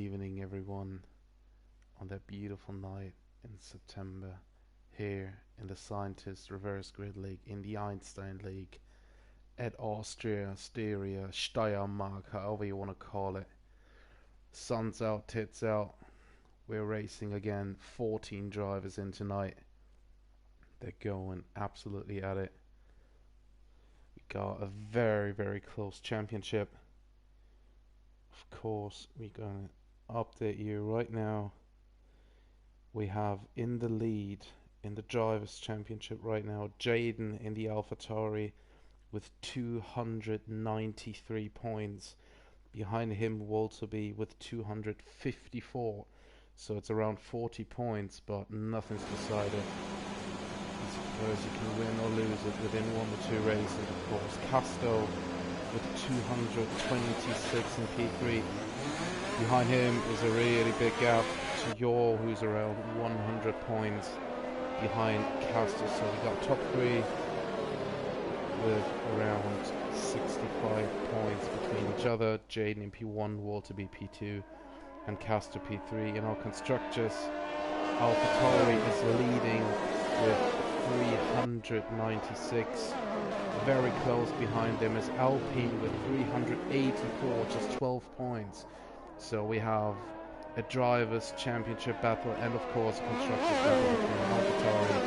evening, everyone, on that beautiful night in September here in the Scientist Reverse Grid League, in the Einstein League, at Austria, Styria, Steiermark, however you want to call it. Sun's out, tits out. We're racing again. 14 drivers in tonight. They're going absolutely at it. We got a very, very close championship. Of course, we're going to update you right now. We have in the lead in the Drivers' Championship right now Jaden in the AlphaTauri with 293 points. Behind him Walterby with 254. So it's around 40 points, but nothing's decided. Because you can win or lose it within 1 or 2 races, of course. Casto with 226 in P3. Behind him is a really big gap to Yor, who's around 100 points behind Casto. So we got top 3 with around 65 points between each other. Jaden in P1, Walterby P2, and Casto P3. In our constructors, AlphaTauri is leading with 396. Very close behind them is Alpine with 384, just 12 points. So we have a Drivers' Championship battle and of course a Constructors' battle between AlphaTauri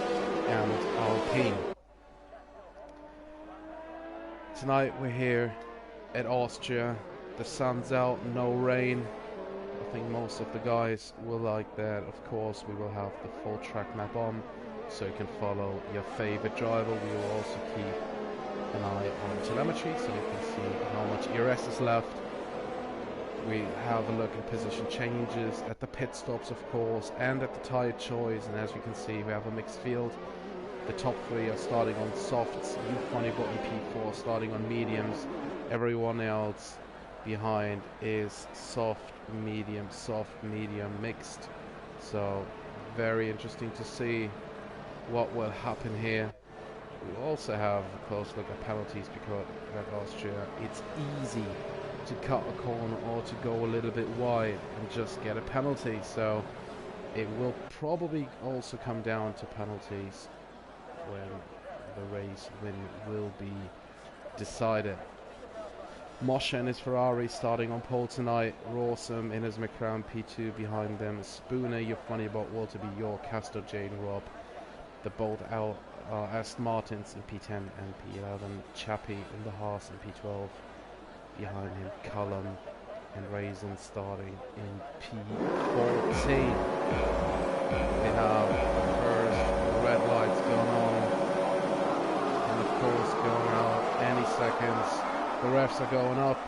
and Alpine. Tonight we're here at Austria. The sun's out, no rain. I think most of the guys will like that. Of course we will have the full track map on, so you can follow your favorite driver. We will also keep an eye on telemetry so you can see how much ERS is left. We have a look at position changes at the pit stops, of course, and at the tyre choice. And as you can see, we have a mixed field. The top 3 are starting on softs. Funny Button P4 starting on mediums. Everyone else behind is soft, medium, mixed. So very interesting to see what will happen here. We also have a close look at penalties because at Austria it's easy to cut a corner or to go a little bit wide and just get a penalty. So it will probably also come down to penalties when the race win will be decided. Moshe and his Ferrari starting on pole tonight. Rawsome in his McLaren P2 behind them. Spooner, you're funny about Walterby, York, Castor, Jane, Rob. The both out Aston Martins in P10 and P11. Chappie in the Haas in P12. Behind him, Cullum and Raisin starting in P14. They have first red lights going on, and of course going out any seconds. The refs are going up,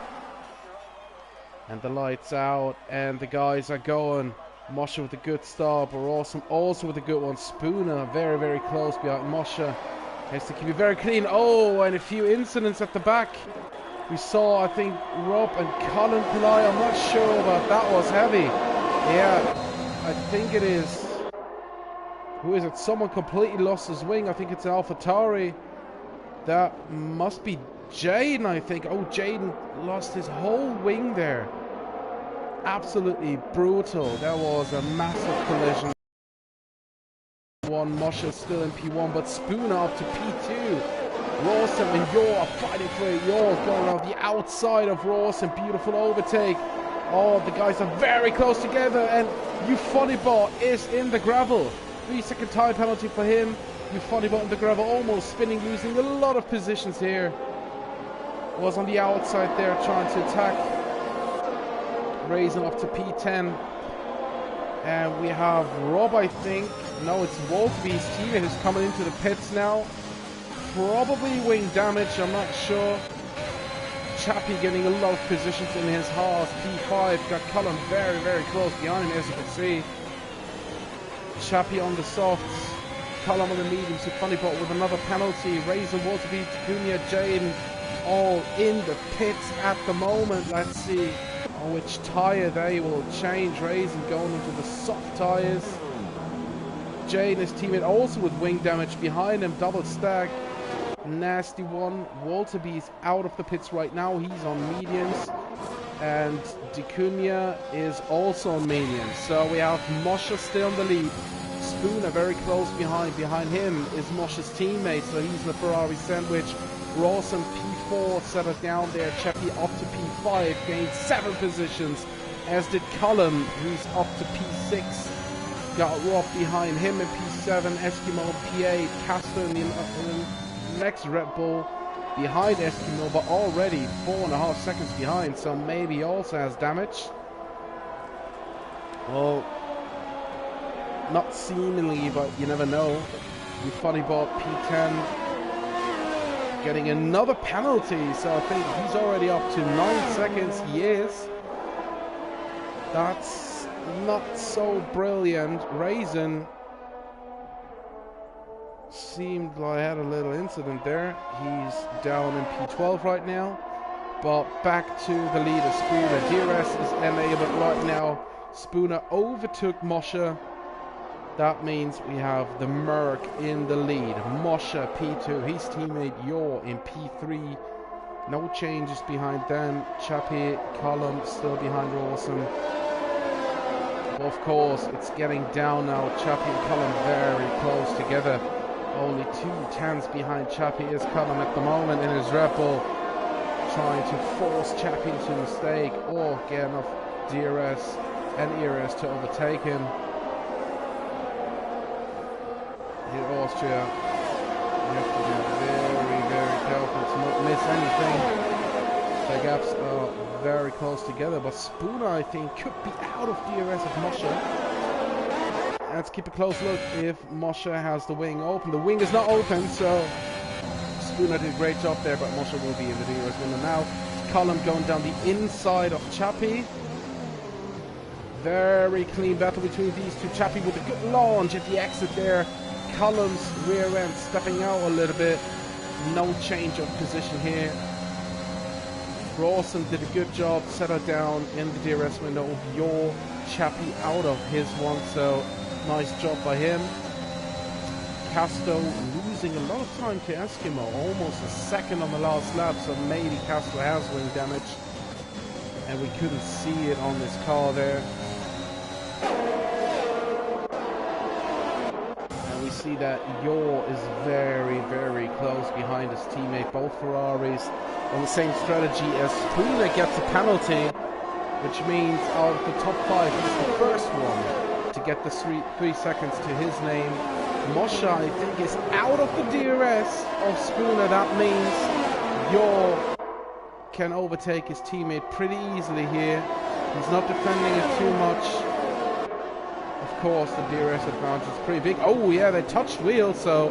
and the lights out, and the guys are going. Moshe with a good start, but Awesome also with a good one. Spooner very, very close behind Moshe. Has to keep it very clean. Oh, and a few incidents at the back. We saw, I think, Rob and Colin collide. I'm not sure, but that was heavy. Yeah, I think it is. Who is it? Someone completely lost his wing. I think it's AlphaTauri. That must be Jaden, I think. Oh, Jaden lost his whole wing there. Absolutely brutal. That was a massive collision. Moshe still in P1, but Spooner up to P2. Rawson and Yor are fighting for it. Yor going around the outside of Rawson. Beautiful overtake. Oh, the guys are very close together, and Euphonybot is in the gravel. 3-second time penalty for him. Euphonybot in the gravel, almost spinning, losing a lot of positions here. Was on the outside there trying to attack. Raising up to P10. And we have Rob, I think. No, it's Walterby's teammate who's coming into the pits now. Probably wing damage, I'm not sure. Chappie getting a lot of positions in his Haas. P5 got Cullen very, very close behind him, as you can see. Chappie on the softs. Cullen on the mediums. Funnybot with another penalty. Razor, Walterby, Tacunia, Jaden all in the pits at the moment. Let's see on which tyre they will change. Razor going into the soft tyres. Jade, his teammate, also with wing damage behind him. Double stack. Nasty one. Walterby's out of the pits right now. He's on mediums. and Dicunia is also on medium. So we have Moshe still in the lead. Spooner very close behind. Behind him is Moshe's teammate, so he's in the Ferrari sandwich. Rawson P4 settled down there. Chappie up to P5, gained 7 positions, as did Cullum, who's up to P6. Got Rob behind him in P7, Eskimo P8, Castor in the next Red Bull behind Eskimo, but already 4.5 seconds behind, so maybe he also has damage. Well, not seemingly, but you never know. Funny bot P10 getting another penalty, so I think he's already up to 9 seconds. He is. That's not so brilliant. Raisin seemed like I had a little incident there. He's down in P12 right now, but back to the leader, Spooner. DRS is enabled right now. Spooner overtook Moshe. That means we have the Merc in the lead. Moshe P2, his teammate Yor in P3. No changes behind them. Chappie, Cullum still behind Rawson. Of course, it's getting down now. Chappie and Cullum very close together. Only 2 tenths behind Chappie is Cullum at the moment in his Red Bull, trying to force Chappie to mistake or get enough DRS and ERS to overtake him. In Austria, you have to be very, very careful to not miss anything. The gaps are very close together, but Spooner, I think, could be out of DRS of Moshe. Let's keep a close look if Moshe has the wing open. The wing is not open, so Spooner did a great job there, but Moshe will be in the DRS window now. Cullum going down the inside of Chappie. Very clean battle between these two. Chappie with a good launch at the exit there. Cullum's rear end stepping out a little bit. No change of position here. Rawson did a good job, settled down in the DRS window. Yor Chappie out of his one, so nice job by him. Casto losing a lot of time to Eskimo, almost a second on the last lap, so maybe Casto has wing damage. And we couldn't see it on this car there. We see that Yor is very, very close behind his teammate. Both Ferraris on the same strategy as Spooner gets a penalty, which means out of the top 5, he's the first one to get the 3 seconds to his name. Moshe, I think, is out of the DRS of Spooner. That means Yor can overtake his teammate pretty easily here. He's not defending it too much. Of course, the DRS advantage is pretty big. Oh yeah, they touched wheels, so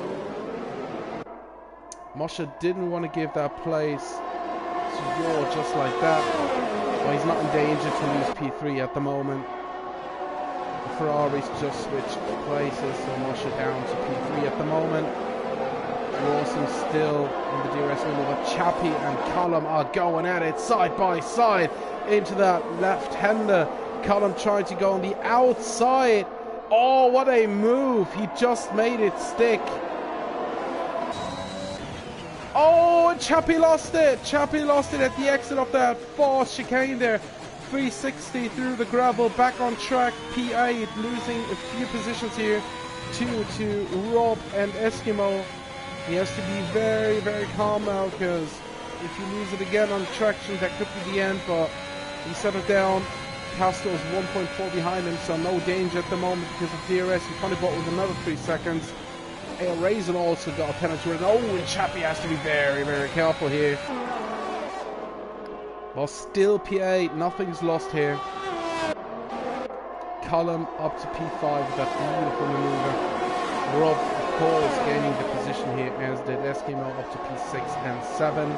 Moshe didn't want to give that place to Yor just like that. Well, he's not in danger to lose P3 at the moment. The Ferraris just switched places, so Moshe down to P3 at the moment. Rawson still in the DRS window, but Chappie and Cullum are going at it side by side into that left-hander. Cullum trying to go on the outside. Oh, what a move. He just made it stick. Oh, and Chappie lost it. Chappie lost it at the exit of that fast chicane there. 360 through the gravel, back on track. P8 losing a few positions here. 2 to Rob and Eskimo. He has to be very, very calm now, because if you lose it again on traction, that could be the end, but he settled down. Castro is 1.4 behind him, so no danger at the moment because of DRS. He finally bought with another 3 seconds. Raisin also got a penalty. Oh, and Chappie has to be very, very careful here. Well, still P8, nothing's lost here. Cullum up to P5 with that beautiful maneuver. Rob, of course, gaining the position here, as did Eskimo up to P6 and 7.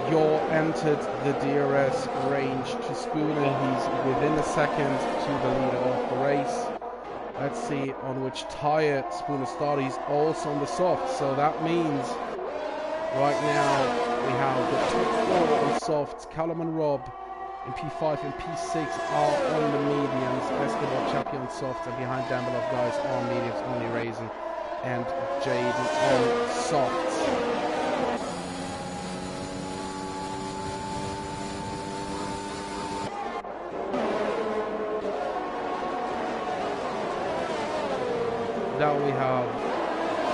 Yor entered the DRS range to Spooner. He's within a second to the leader of the race. Let's see on which tyre Spooner started. He's also on the soft, so that means right now we have the top 4 on softs. Cullum and Rob in P5 and P6 are on the mediums. Eskimo, Chappie on softs, and behind them a lot of guys on mediums, only Raisin and Jaden on softs. Now we have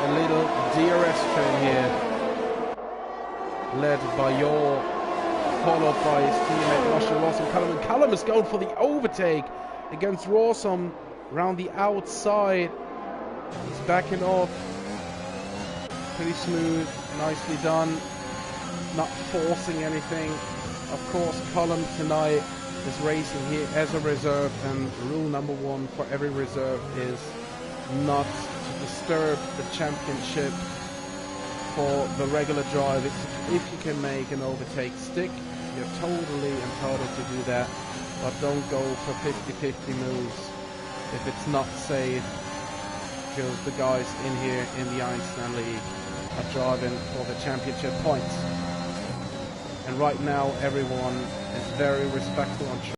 a little DRS train here, led by Yaw, followed by his teammate Marshall Rawson. Callum is going for the overtake against Rawson around the outside. He's backing off. Pretty smooth, nicely done. Not forcing anything. Of course, Callum tonight is racing here as a reserve, and rule number one for every reserve is not to disturb the championship for the regular drive. If you can make an overtake stick, you're totally entitled to do that, but don't go for 50-50 moves if it's not safe, because the guys in here in the Einstein League are driving for the championship points. And right now everyone is very respectful on track,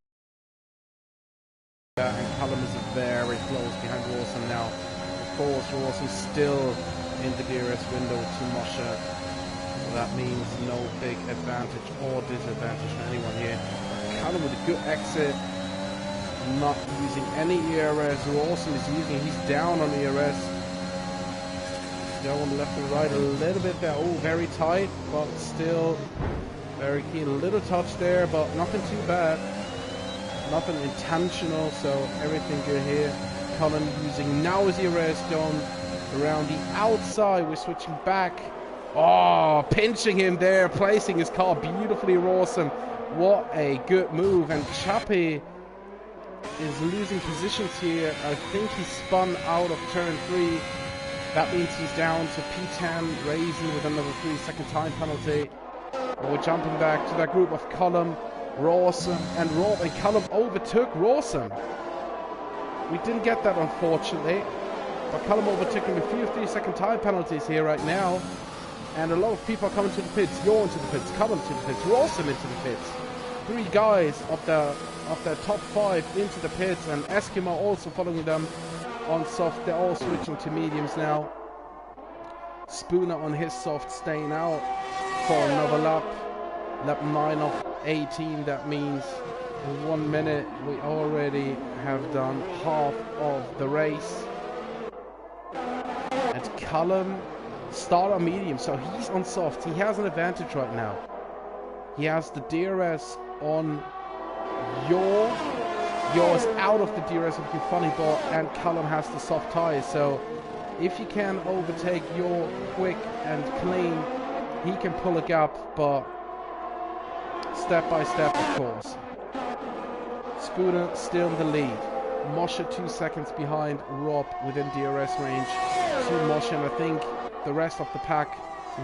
and Callum is very close behind Rawson now. Of course, Rawson's still in the DRS window to Moshe. That means no big advantage or disadvantage for anyone here. Callum with a good exit, not using any ERS. Rawson is using, he's down on ERS. Going left and right a little bit there. Oh, very tight, but still very keen. A little touch there, but nothing too bad. Nothing intentional, so everything good here. Callum using now his ERS, going around the outside. We're switching back. Oh, pinching him there, placing his car beautifully, Rawson. What a good move. And Chappie is losing positions here. I think he spun out of turn 3. That means he's down to P10, raising with another 3-second time penalty. We're jumping back to that group of Callum, Rawson, and Rob. And Callum overtook Rawson. We didn't get that, unfortunately. But Callum overtaking a few 3-second time penalties here right now. And a lot of people are coming to the pits. Yaw into the pits, Callum to the pits, Rawson into the pits. 3 guys of the top 5 into the pits, and Eskimo also following them on soft. They're all switching to mediums now. Spooner on his soft, staying out for another lap. Lap 9 of 18. That means in 1 minute we already have done half of the race. And Callum start on medium, so he's on soft. He has an advantage right now. He has the DRS on Yaw. Yaw is out of the DRS of your funny ball, and Callum has the soft tires. So if you can overtake Yaw quick and clean, he can pull a gap, but step by step, of course. Spooner still in the lead. Moshe 2 seconds behind Rob within DRS range to Moshe, and I think the rest of the pack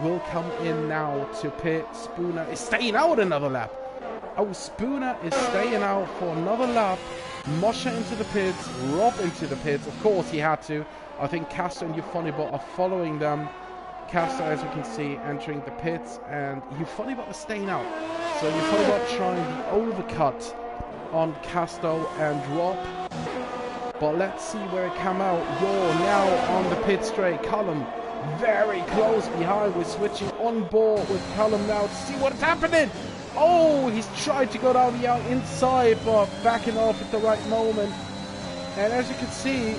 will come in now to pit. Spooner is staying out another lap. Oh, Spooner is staying out for another lap. Moshe into the pits, Rob into the pits. Of course he had to. I think Castor and Euphonybot are following them. Castor, as you can see, entering the pits, and Euphonybot is staying out. So Euphonybot trying the overcut on Castor and Rob. But let's see where it come out. Yaw now on the pit straight. Callum very close behind. We're switching on board with Callum now to see what's happening. Oh, he's tried to go down the inside, but backing off at the right moment. And as you can see,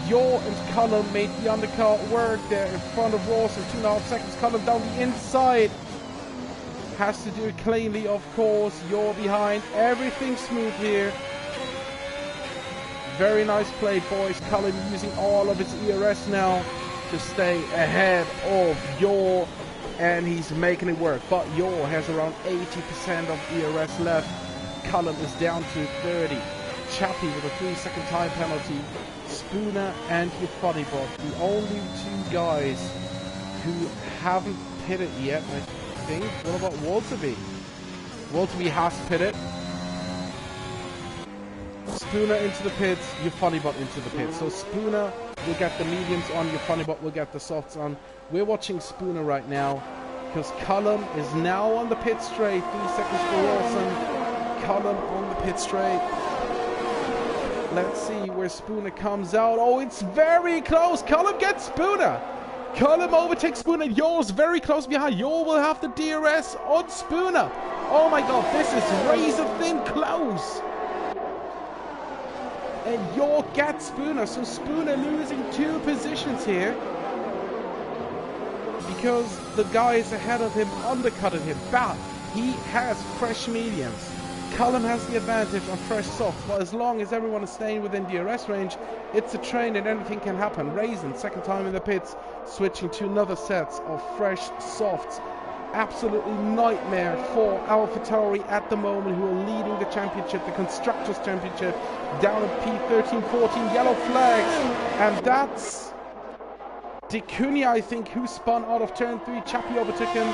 Yaw and Callum made the undercut work there in front of Rawson. 2.5 seconds. Callum down the inside. Has to do it cleanly, of course. Yaw behind. Everything smooth here. Very nice play, boys. Callum using all of his ERS now to stay ahead of Yaw, and he's making it work. But Yaw has around 80% of ERS left. Callum is down to 30. Chappie with a 3-second time penalty. Spooner and Euphonybot, the only 2 guys who haven't pitted yet, I think. What about Walterby? Walterby has pitted. Spooner into the pits, Euphonybot into the pits. So Spooner will get the mediums on, Euphonybot will get the softs on. We're watching Spooner right now because Callum is now on the pit straight. 3 seconds for Rawson. Callum on the pit straight. Let's see where Spooner comes out. Oh, it's very close. Callum gets Spooner. Callum overtakes Spooner. Yaw's very close behind. Yaw will have the DRS on Spooner. Oh my god, this is razor thin close. and York gets Spooner. So Spooner losing 2 positions here because the guys ahead of him undercutted him. But he has fresh mediums. Callum has the advantage on fresh softs, but as long as everyone is staying within DRS range, it's a train and anything can happen. Raisin, second time in the pits, switching to another sets of fresh softs. Absolutely nightmare for AlphaTauri at the moment, who are leading the championship, the Constructors' Championship, down at P13, 14, yellow flags. And that's De Cunha, I think, who spun out of turn 3. Chappie overtook him.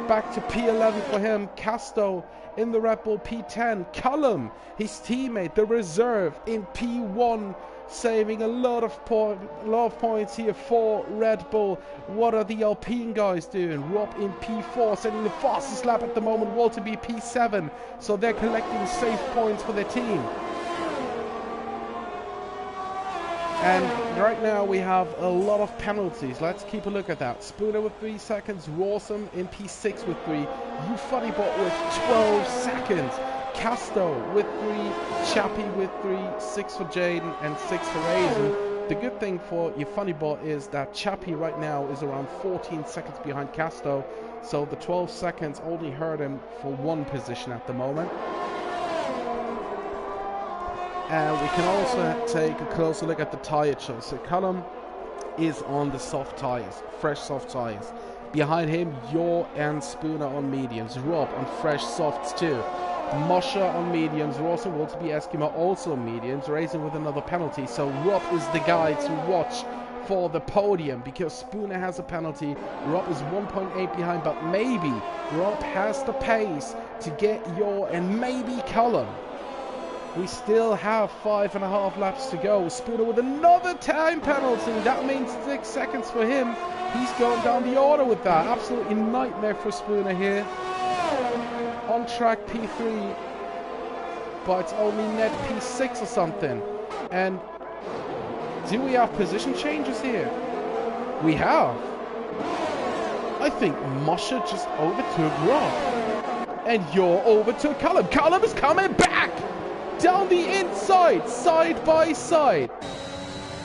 Back to P11 for him. Casto in the Red Bull P10. Callum, his teammate, the reserve, in P1, saving a lot of points here for Red Bull. What are the Alpine guys doing? Rob in P4, setting the fastest lap at the moment. Walter B P7, so they're collecting safe points for their team. And right now we have a lot of penalties. Let's keep a look at that. Spooner with 3 seconds. Rawsome in P6 with 3. Ufunnybot with 12 seconds. Casto with 3. Chappie with 3. 6 for Jaden and 6 for Raisin. The good thing for Ufunnybot is that Chappie right now is around 14 seconds behind Casto. So the 12 seconds only hurt him for 1 position at the moment. And we can also take a closer look at the tyre choice. So Callum is on the soft tyres, fresh soft tyres. Behind him, Yor and Spooner on mediums. Rob on fresh softs too. Moshe on mediums. Rawson will be Eskimo also on mediums, Raisin with another penalty. So Rob is the guy to watch for the podium because Spooner has a penalty. Rob is 1.8 behind, but maybe Rob has the pace to get Yor and maybe Callum. We still have 5.5 laps to go. Spooner with another time penalty. That means 6 seconds for him. He's going down the order with that. Absolutely nightmare for Spooner here. On track P3, but it's only net P6 or something. And do we have position changes here? We have. I think Moshe just overtook Rob. And Yor overtook Callum. Callum is coming back! Down the inside, side by side.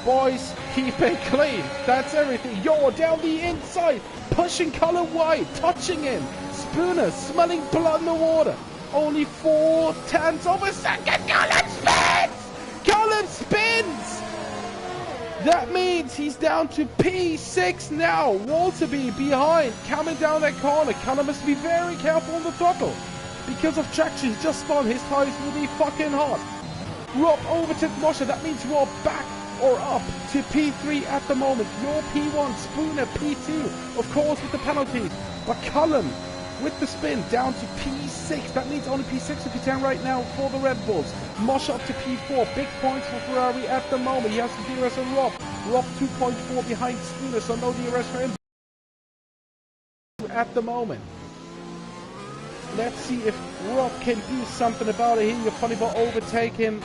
Boys, keep it clean. That's everything. Yor down the inside, pushing Callum wide, touching him. Spooner smelling blood in the water. Only 0.4 of a second. Callum spins! Callum spins! That means he's down to P6 now. Walter B behind, coming down that corner. Callum must be very careful on the throttle. Because of traction, he's just spun. His tires will be fucking hot. Rob overtook Moshe. That means Rob back or up to P3 at the moment. Yor P1, Spooner P2, of course with the penalties. But Callum with the spin down to P6. That means only P6 and P10 right now for the Red Bulls. Moshe up to P4. Big points for Ferrari at the moment. He has the DRS on Rob. Rob 2.4 behind Spooner, so no DRS for him at the moment. Let's see if Rob can do something about it here. Ufunnybot overtake him.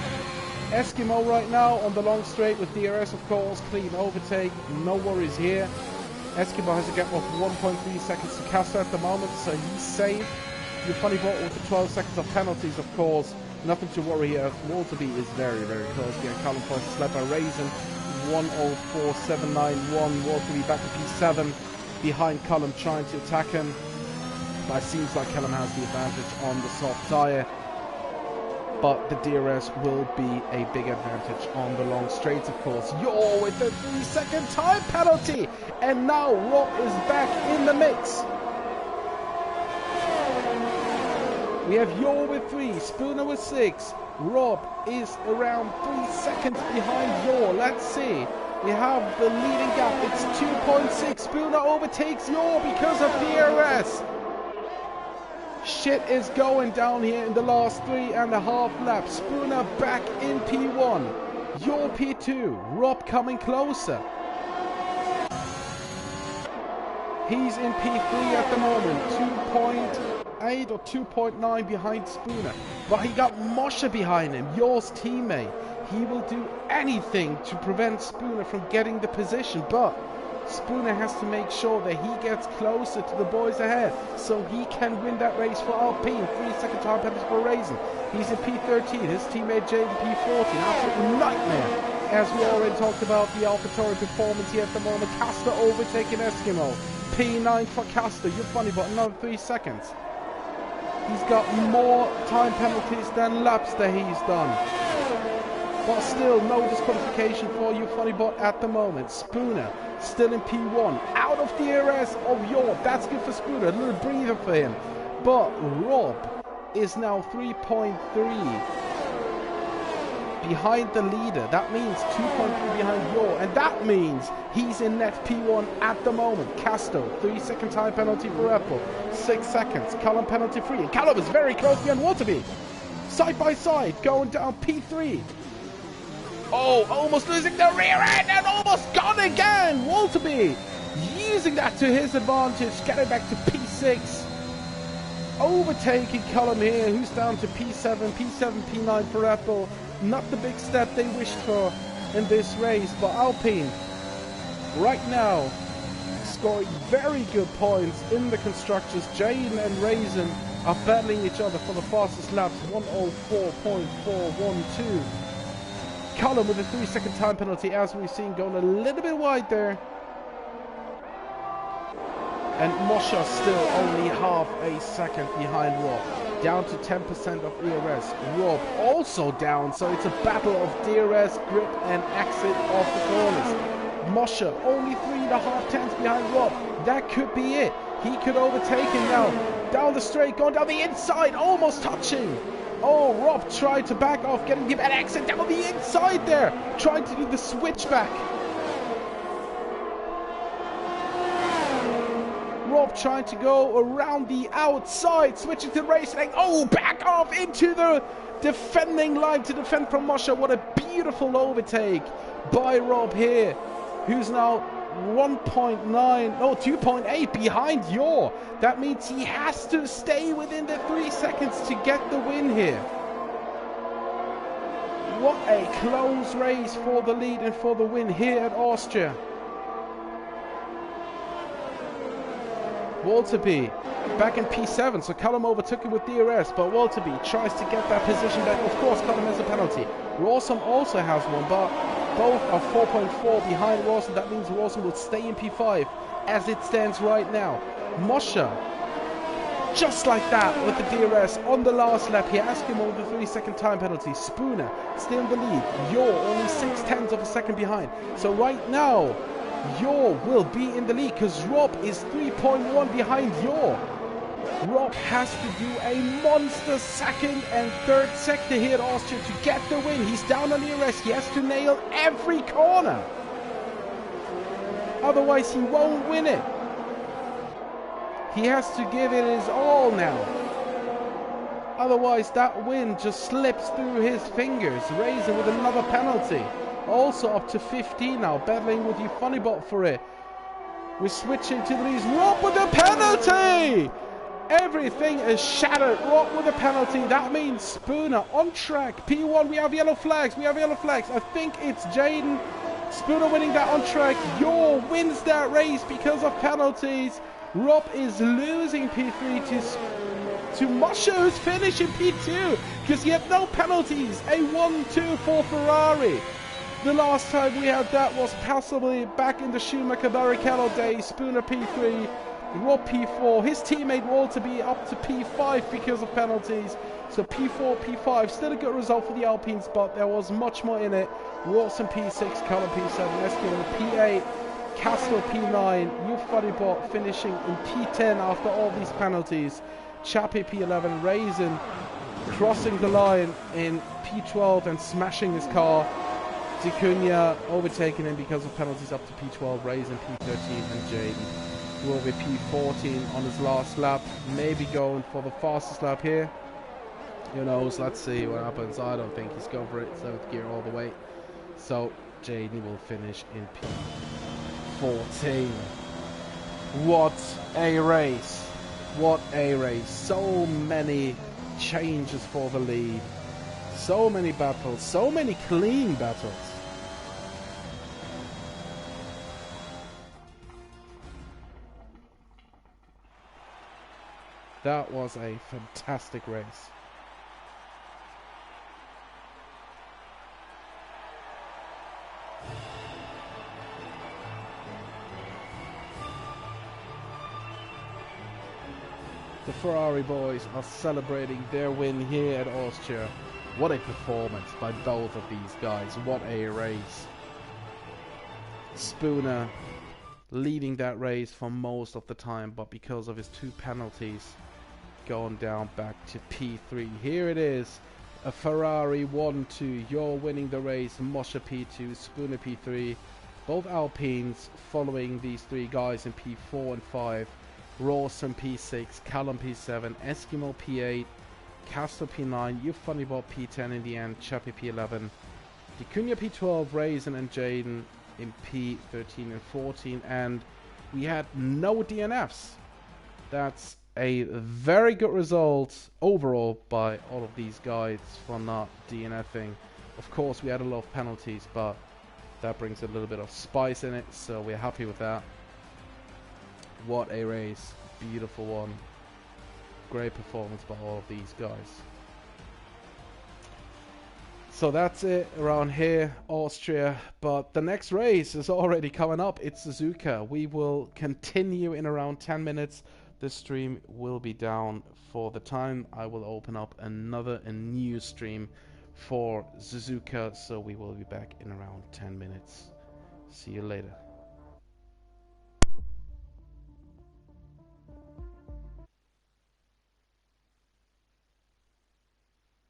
Eskimo right now on the long straight with DRS, of course. Clean overtake. No worries here. Eskimo has a gap of 1.3 seconds to Caster at the moment, so he's safe. Ufunnybot with the 12 seconds of penalties, of course. Nothing to worry here. Walterby is very, very close. Getting Callum Foster led by Raisin. 104.791. Walterby back to P7. Behind Callum trying to attack him. But it seems like Callum has the advantage on the soft tyre. But the DRS will be a big advantage on the long straights, of course. Yor with the 3-second time penalty! And now Rob is back in the mix. We have Yor with 3, Spooner with 6. Rob is around 3 seconds behind Yor. Let's see. We have the leading gap. It's 2.6. Spooner overtakes Yor because of DRS. Shit is going down here in the last 3.5 laps. Spooner back in P1. Yor P2. Rob coming closer. He's in P3 at the moment. 2.8 or 2.9 behind Spooner. But he got Moshe behind him, Yor's teammate. He will do anything to prevent Spooner from getting the position. But Spooner has to make sure that he gets closer to the boys ahead so he can win that race for Alpine. 3-second time penalty for Raisin. He's in P13. His teammate Jade in P14. Absolute nightmare. As we already talked about the AlphaTauri performance here at the moment. Castor overtaking Eskimo. P9 for Castor. You're funny, but another 3 seconds. He's got more time penalties than laps that he's done. But still, no disqualification for you, funny bot at the moment. Spooner still in P1, out of DRS of York. That's good for Spooner, a little breather for him. But Rob is now 3.3 behind the leader. That means 2.3 behind York, and that means he's in net P1 at the moment. Casto, 3-second time penalty for Apple, 6 seconds. Callum penalty free, and Callum is very close behind Waterby. Side by side, going down P3. Oh, almost losing the rear end and almost gone again. Walterby using that to his advantage, getting back to P6. Overtaking Cullum here, who's down to P7, P9 for Apple. Not the big step they wished for in this race, but Alpine right now scoring very good points in the constructors. Jaden and Raisin are battling each other for the fastest laps, 104.412. Cullum with a 3-second time penalty, as we've seen, going a little bit wide there. And Mosha still only half a second behind Rob. Down to 10% of ERS. Rob also down, so it's a battle of DRS, grip and exit of the corners. Mosha only 3.5 tenths behind Rob. That could be it. He could overtake him now. Down the straight, going down the inside, almost touching. Oh, Rob tried to back off, getting him an exit down the inside there. Trying to do the switchback. Rob trying to go around the outside, switching to the race lane. Oh, back off into the defending line to defend from Mosha. What a beautiful overtake by Rob here, who's now 2.8 behind Yor. That means he has to stay within the 3 seconds to get the win here. What a close race for the lead and for the win here at Austria. Walterby back in P7, so Cullum overtook him with DRS, but Walterby tries to get that position back. Of course, Cullum has a penalty. Rawson also has one, but both are 4.4 behind Rawson. That means Rawson will stay in P5 as it stands right now. Mosha, just like that with the DRS on the last lap. He asked him over the 3-second time penalty. Spooner still in the lead. Yor only 0.6 of a second behind. So right now, Yor will be in the lead because Rob is 3.1 behind Yor. Rob has to do a monster second and third sector here at Austria to get the win. He's down on ERS. He has to nail every corner. Otherwise, he won't win it. He has to give it his all now. Otherwise, that win just slips through his fingers. Razor with another penalty. Also up to 15 now, battling with you Funnybot for it. We're switching to these. Rob with a penalty! Everything is shattered. Rob with a penalty. That means Spooner on track. P1, we have yellow flags. I think it's Jaden. Spooner winning that on track. Yor wins that race because of penalties. Rob is losing P3 to Mosha, who's finishing P2 because he had no penalties. A 1-2 for Ferrari. The last time we had that was possibly back in the Schumacher Barrichello days. Spooner P3, Rob P4. His teammate Walterby up to P5 because of penalties. So P4, P5, still a good result for the Alpines, but there was much more in it. Rawson P6, Cullum P7, Eskimo P8, Castle P9, Funnybot finishing in P10 after all these penalties. Chappie P11, Raisin crossing the line in P12 and smashing his car. D'Cunha overtaking him because of penalties up to P12, Raisin P13, and Jaden will be P14 on his last lap. Maybe going for the fastest lap here. Who knows? Let's see what happens. I don't think he's going for it. 7th gear all the way. So Jaden will finish in P14. What a race. What a race. So many changes for the lead. So many battles. So many clean battles. That was a fantastic race. The Ferrari boys are celebrating their win here at Austria. What a performance by both of these guys. What a race. Spooner leading that race for most of the time, but because of his 2 penalties, going down back to P3. Here it is. A Ferrari 1-2. You're winning the race. Moshe P2, Spooner P3. Both Alpines following these 3 guys in P4 and 5. Rawson P6, Callum P7, Eskimo P8, Castro P9, Euphonibot P10 in the end, Chappie P11, D'Cunha P12, Raisin and Jaden in P13 and 14, and we had no DNFs. That's a very good result overall by all of these guys for not DNFing. Of course, we had a lot of penalties, but that brings a little bit of spice in it, so we're happy with that. What a race. Beautiful one. Great performance by all of these guys. So that's it around here, Austria. But the next race is already coming up. It's Suzuka. We will continue in around 10 minutes. This stream will be down for the time. I will open up a new stream for Suzuka. So we will be back in around 10 minutes. See you later.